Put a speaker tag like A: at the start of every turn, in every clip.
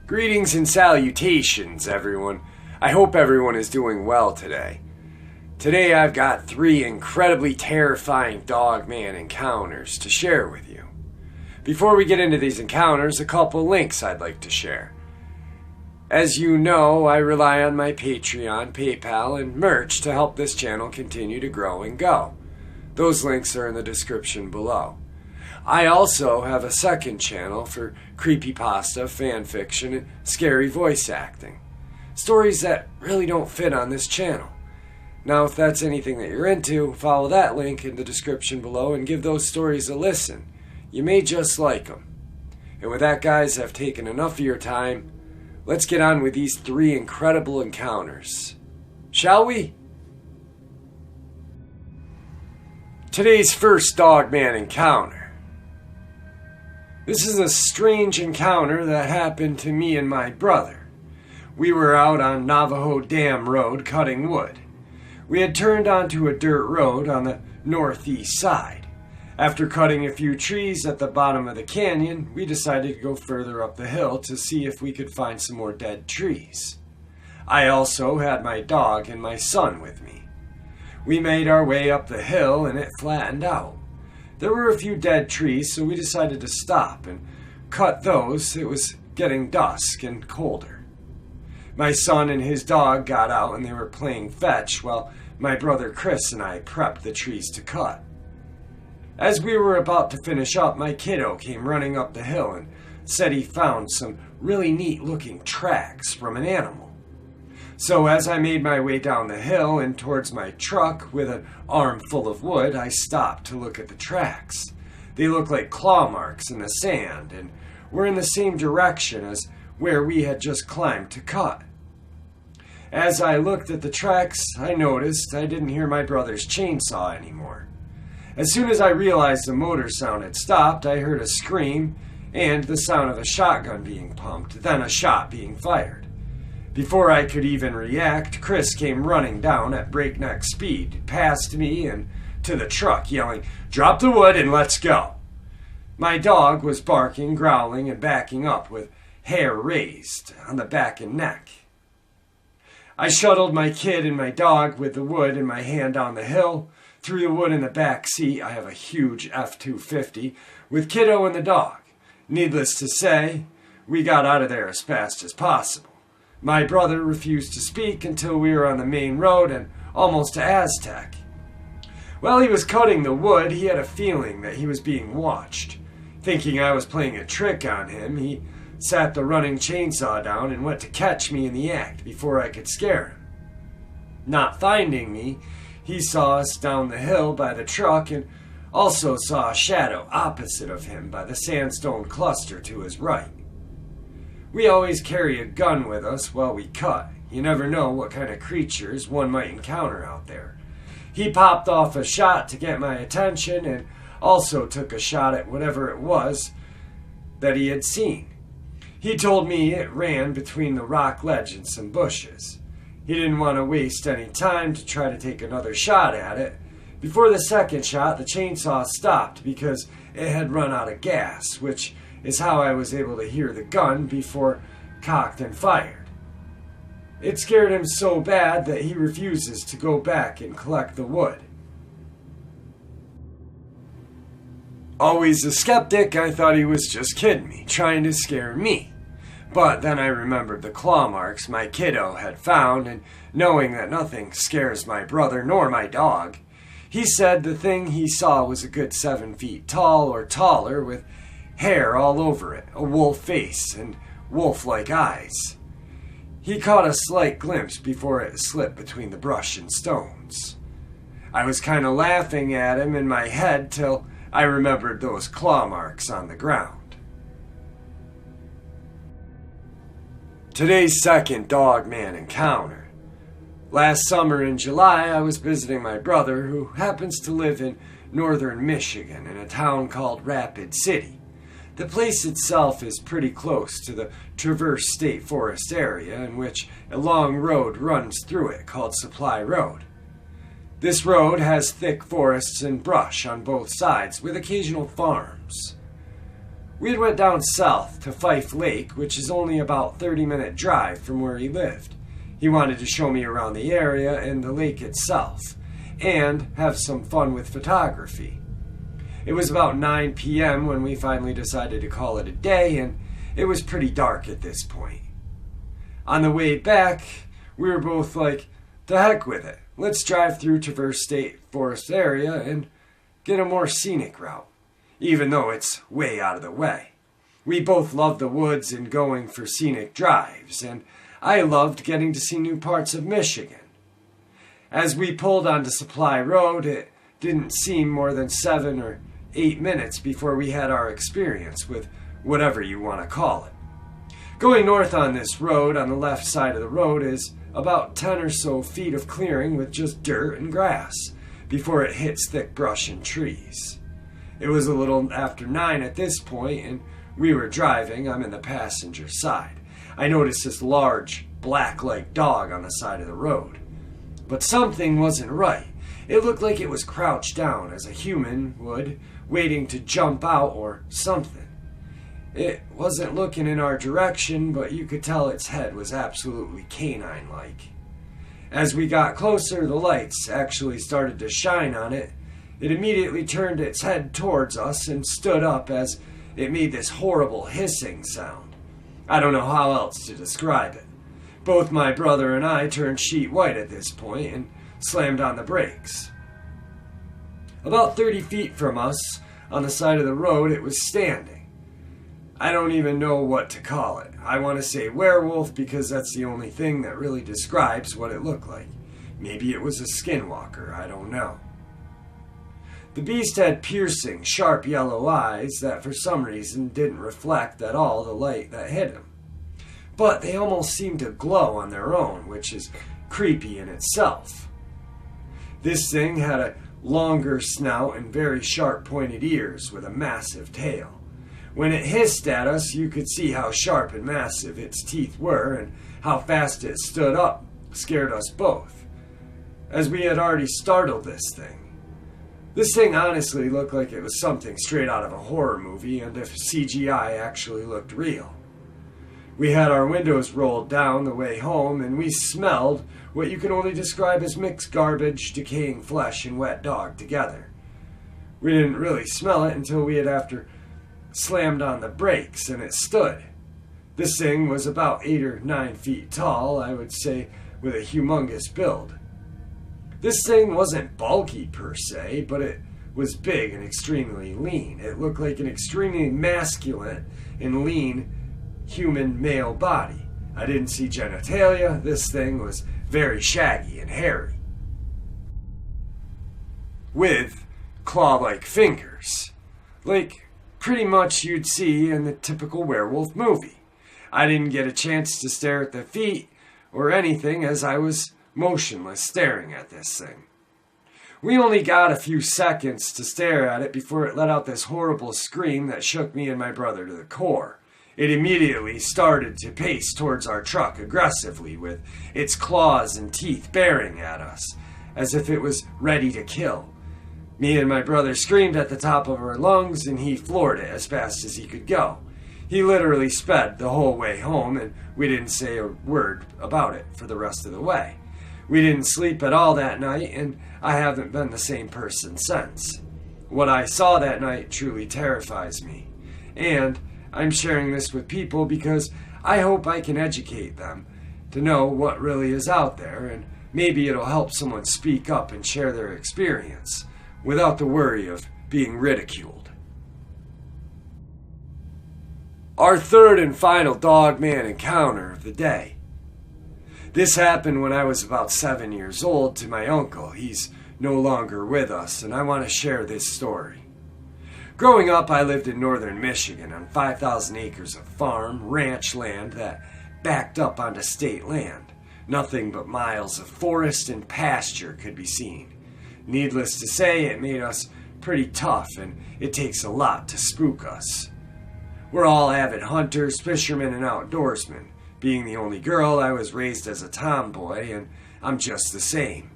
A: Greetings and salutations, everyone. I hope everyone is doing well today. Today I've got 3 incredibly terrifying Dogman encounters to share with you. Before we get into these encounters, a couple links I'd like to share. As you know, I rely on my Patreon, PayPal, and merch to help this channel continue to grow and go. Those links are in the description below. I also have a second channel for creepypasta, fanfiction, and scary voice acting. Stories that really don't fit on this channel. Now, if that's anything that you're into, follow that link in the description below and give those stories a listen. You may just like them. And with that, guys, I've taken enough of your time. Let's get on with these 3 incredible encounters. Shall we? Today's first Dogman encounter. This is a strange encounter that happened to me and my brother. We were out on Navajo Dam Road cutting wood. We had turned onto a dirt road on the northeast side. After cutting a few trees at the bottom of the canyon, we decided to go further up the hill to see if we could find some more dead trees. I also had my dog and my son with me. We made our way up the hill and it flattened out. There were a few dead trees, so we decided to stop and cut those. It was getting dusk and colder. My son and his dog got out and they were playing fetch while my brother Chris and I prepped the trees to cut. As we were about to finish up, my kiddo came running up the hill and said he found some really neat looking tracks from an animal. So as I made my way down the hill and towards my truck with an arm full of wood, I stopped to look at the tracks. They looked like claw marks in the sand and were in the same direction as where we had just climbed to cut. As I looked at the tracks, I noticed I didn't hear my brother's chainsaw anymore. As soon as I realized the motor sound had stopped, I heard a scream and the sound of a shotgun being pumped, then a shot being fired. Before I could even react, Chris came running down at breakneck speed, past me and to the truck, yelling, "Drop the wood and let's go." My dog was barking, growling, and backing up with hair raised on the back and neck. I shuttled my kid and my dog with the wood in my hand down the hill. Threw the wood in the back seat. I have a huge F-250 with kiddo and the dog. Needless to say, we got out of there as fast as possible. My brother refused to speak until we were on the main road and almost to Aztec. While he was cutting the wood, he had a feeling that he was being watched. Thinking I was playing a trick on him, he sat the running chainsaw down and went to catch me in the act before I could scare him. Not finding me, he saw us down the hill by the truck and also saw a shadow opposite of him by the sandstone cluster to his right. We always carry a gun with us while we cut. You never know what kind of creatures one might encounter out there. He popped off a shot to get my attention and also took a shot at whatever it was that he had seen. He told me it ran between the rock ledge and some bushes. He didn't want to waste any time to try to take another shot at it. Before the second shot, the chainsaw stopped because it had run out of gas, which is how I was able to hear the gun before cocked and fired. It scared him so bad that he refuses to go back and collect the wood. Always a skeptic, I thought he was just kidding me, trying to scare me. But then I remembered the claw marks my kiddo had found, and knowing that nothing scares my brother nor my dog, he said the thing he saw was a good 7 feet tall or taller with hair all over it, a wolf face, and wolf-like eyes. He caught a slight glimpse before it slipped between the brush and stones. I was kind of laughing at him in my head till I remembered those claw marks on the ground. Today's second Dogman encounter. Last summer in July, I was visiting my brother, who happens to live in northern Michigan in a town called Rapid City. The place itself is pretty close to the Traverse State Forest area, in which a long road runs through it called Supply Road. This road has thick forests and brush on both sides, with occasional farms. We had went down south to Fife Lake, which is only about 30-minute drive from where he lived. He wanted to show me around the area and the lake itself, and have some fun with photography. It was about 9 p.m. when we finally decided to call it a day, and it was pretty dark at this point. On the way back, we were both like, "To heck with it. Let's drive through Traverse State Forest area and get a more scenic route, even though it's way out of the way." We both loved the woods and going for scenic drives, and I loved getting to see new parts of Michigan. As we pulled onto Supply Road, it didn't seem more than 7 or 8 minutes before we had our experience with whatever you want to call it. Going north on this road, on the left side of the road, is about 10 or so feet of clearing with just dirt and grass before it hits thick brush and trees. It was a little after 9 at this point, and we were driving. I'm in the passenger side. I noticed this large, black-like dog on the side of the road. But something wasn't right. It looked like it was crouched down, as a human would, waiting to jump out or something. It wasn't looking in our direction, but you could tell its head was absolutely canine-like. As we got closer, the lights actually started to shine on it. It immediately turned its head towards us and stood up as it made this horrible hissing sound. I don't know how else to describe it. Both my brother and I turned sheet white at this point and slammed on the brakes. About 30 feet from us, on the side of the road, it was standing. I don't even know what to call it. I want to say werewolf because that's the only thing that really describes what it looked like. Maybe it was a skinwalker, I don't know. The beast had piercing, sharp yellow eyes that for some reason didn't reflect at all the light that hit him. But they almost seemed to glow on their own, which is creepy in itself. This thing had a longer snout and very sharp pointed ears with a massive tail. When it hissed at us, you could see how sharp and massive its teeth were, and how fast it stood up scared us both, as we had already startled this thing. This thing honestly looked like it was something straight out of a horror movie, and if CGI actually looked real. We had our windows rolled down the way home, and we smelled what you can only describe as mixed garbage, decaying flesh, and wet dog together. We didn't really smell it until we had slammed on the brakes, and it stood. This thing was about 8 or 9 feet tall, I would say, with a humongous build. This thing wasn't bulky per se, but it was big and extremely lean. It looked like an extremely masculine and lean human male body. I didn't see genitalia. This thing was very shaggy and hairy, with claw-like fingers, like pretty much you'd see in the typical werewolf movie. I didn't get a chance to stare at the feet or anything as I was motionless staring at this thing. We only got a few seconds to stare at it before it let out this horrible scream that shook me and my brother to the core. It immediately started to pace towards our truck aggressively, with its claws and teeth bearing at us, as if it was ready to kill. Me and my brother screamed at the top of our lungs, and he floored it as fast as he could go. He literally sped the whole way home, and we didn't say a word about it for the rest of the way. We didn't sleep at all that night, and I haven't been the same person since. What I saw that night truly terrifies me, and I'm sharing this with people because I hope I can educate them to know what really is out there, and maybe it'll help someone speak up and share their experience without the worry of being ridiculed. Our third and final Dogman encounter of the day. This happened when I was about 7 years old to my uncle. He's no longer with us, and I want to share this story. Growing up, I lived in northern Michigan on 5,000 acres of farm, ranch land that backed up onto state land. Nothing but miles of forest and pasture could be seen. Needless to say, it made us pretty tough, and it takes a lot to spook us. We're all avid hunters, fishermen, and outdoorsmen. Being the only girl, I was raised as a tomboy, and I'm just the same.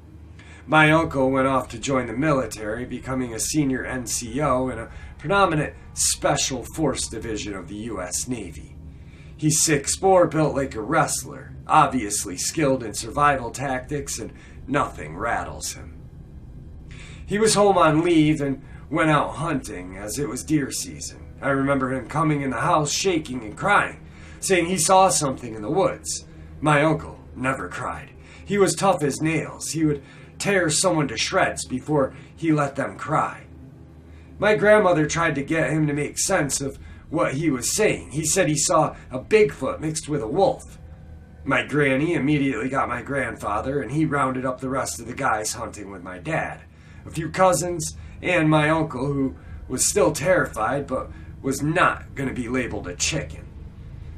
A: My uncle went off to join the military, becoming a senior NCO in a predominant Special Force Division of the U.S. Navy. He's 6'4", built like a wrestler, obviously skilled in survival tactics, and nothing rattles him. He was home on leave and went out hunting as it was deer season. I remember him coming in the house shaking and crying, saying he saw something in the woods. My uncle never cried. He was tough as nails. He would tear someone to shreds before he let them cry. My grandmother tried to get him to make sense of what he was saying. He said he saw a Bigfoot mixed with a wolf. My granny immediately got my grandfather, and he rounded up the rest of the guys hunting with my dad, a few cousins, and my uncle, who was still terrified but was not going to be labeled a chicken.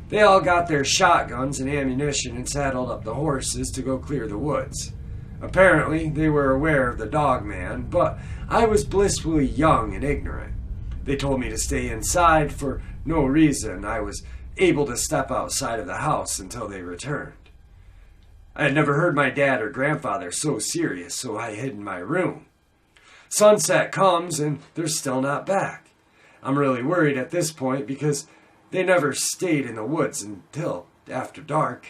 A: They all got their shotguns and ammunition and saddled up the horses to go clear the woods. Apparently, they were aware of the Dogman, but I was blissfully young and ignorant. They told me to stay inside for no reason. I was able to step outside of the house until they returned. I had never heard my dad or grandfather so serious, so I hid in my room. Sunset comes and they're still not back. I'm really worried at this point because they never stayed in the woods until after dark.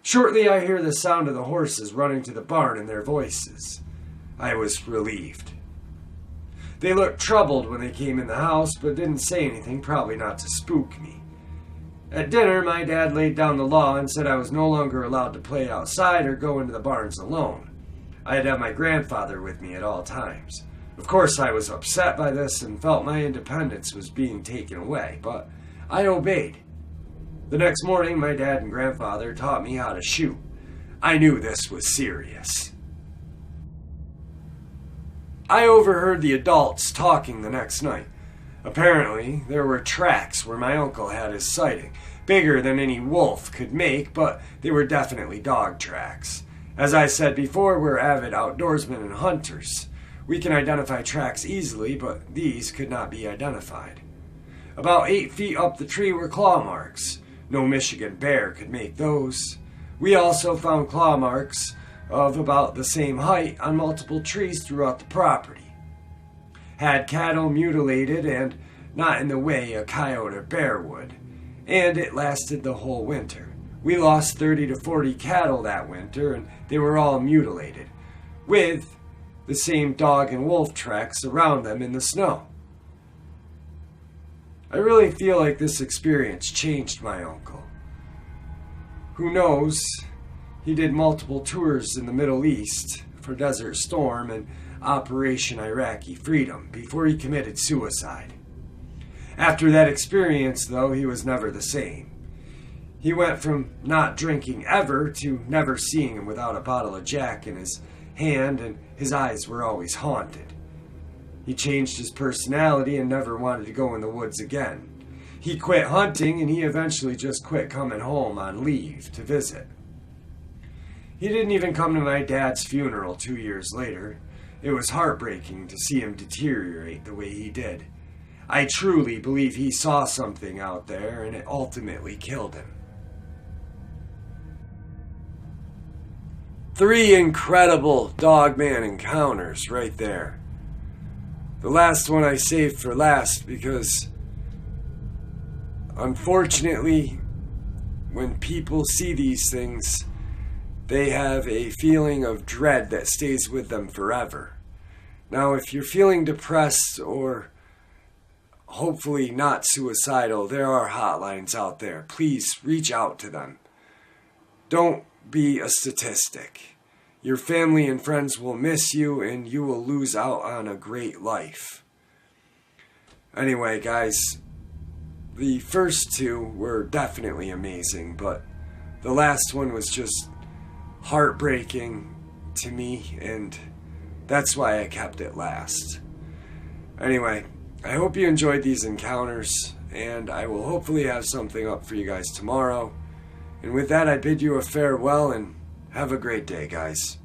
A: Shortly I hear the sound of the horses running to the barn and their voices. I was relieved. They looked troubled when they came in the house, but didn't say anything, probably not to spook me. At dinner, my dad laid down the law and said I was no longer allowed to play outside or go into the barns alone. I had to have my grandfather with me at all times. Of course, I was upset by this and felt my independence was being taken away, but I obeyed. The next morning, my dad and grandfather taught me how to shoot. I knew this was serious. I overheard the adults talking the next night. Apparently, there were tracks where my uncle had his sighting, bigger than any wolf could make, but they were definitely dog tracks. As I said before, we're avid outdoorsmen and hunters. We can identify tracks easily, but these could not be identified. About 8 feet up the tree were claw marks. No Michigan bear could make those. We also found claw marks of about the same height on multiple trees throughout the property. Had cattle mutilated and not in the way a coyote or bear would, and it lasted the whole winter. We lost 30 to 40 cattle that winter, and they were all mutilated, with the same dog and wolf tracks around them in the snow. I really feel like this experience changed my uncle. Who knows, he did multiple tours in the Middle East for Desert Storm and Operation Iraqi Freedom before he committed suicide. After that experience, though, he was never the same. He went from not drinking ever to never seeing him without a bottle of Jack in his hand, and his eyes were always haunted. He changed his personality and never wanted to go in the woods again. He quit hunting, and he eventually just quit coming home on leave to visit. He didn't even come to my dad's funeral 2 years later. It was heartbreaking to see him deteriorate the way he did. I truly believe he saw something out there, and it ultimately killed him. 3 incredible Dogman encounters right there. The last one I saved for last because, unfortunately, when people see these things, they have a feeling of dread that stays with them forever. Now, if you're feeling depressed or hopefully not suicidal, there are hotlines out there. Please reach out to them. Don't be a statistic. Your family and friends will miss you, and you will lose out on a great life. Anyway, guys, the first 2 were definitely amazing, but the last one was just heartbreaking to me, and that's why I kept it last. Anyway, I hope you enjoyed these encounters, and I will hopefully have something up for you guys tomorrow. And with that, I bid you a farewell, and have a great day, guys.